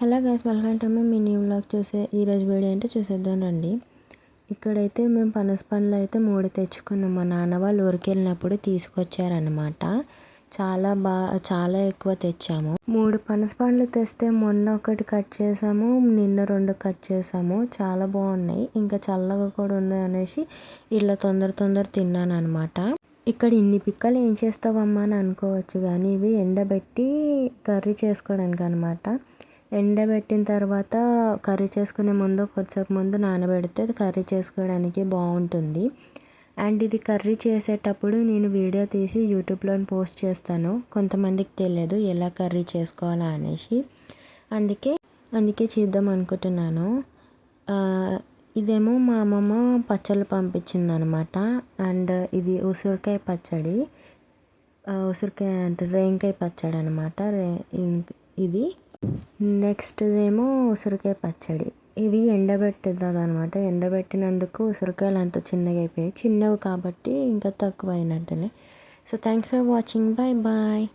Hello guys, welcome to my mini vlog. ఈరోజు video ఏంటో చూసేద్దాం రండి. ఇక్కడైతే మేము పనస పండ్లు అయితే 3 తెచ్చుకున్నాం. మా నాన్న వాళ్ళు ఊరికి వెళ్ళినప్పుడు తీసుకొచ్చారనమాట. చాలా ఎక్కువ తెచ్చాము. 3 పనస పండ్లు తెస్తే మొన్న ఒకటి కట్ చేసాము, నిన్న 2 కట్ చేసాము. చాలా బాగున్నాయి, ఇంకా చల్లగా కూడా ఉన్నాయి అనేసి ఇలా తొందర తిన్నాను అనమాట. ఇక్కడ ఇన్ని పిక్కలు ఏం చేస్తావమ్మా అని అనుకోవచ్చు, కానీ ఇవి ఎండబెట్టి కర్రీ చేసుకోవడానికి అనమాట. ఎండబెట్టిన తర్వాత కర్రీ చేసుకునే ముందు కొద్దిసేపు ముందు నానబెడితే కర్రీ చేసుకోవడానికి బాగుంటుంది. అండ్ ఇది కర్రీ చేసేటప్పుడు నేను వీడియో తీసి యూట్యూబ్లో పోస్ట్ చేస్తాను. కొంతమందికి తెలియదు ఎలా కర్రీ చేసుకోవాలా అనేసి, అందుకే చేద్దాం అనుకుంటున్నాను. ఇదేమో మా అమ్మమ్మ పచ్చళ్ళు పంపించింది అనమాట. అండ్ ఇది ఉసిరికాయ పచ్చడి, ఉసిరికాయ అంటే రేంకాయ పచ్చడి అనమాట. ఇది నెక్స్ట్ ఏమో ఉసిరికాయ పచ్చడి. ఇవి ఎండబెట్టుతుంది అనమాట. ఎండబెట్టినందుకు ఉసిరికాయలు అంత చిన్నగా అయిపోయాయి. చిన్నవి కాబట్టి ఇంకా తక్కువ అయినట్టునే. So thanks for watching. Bye bye.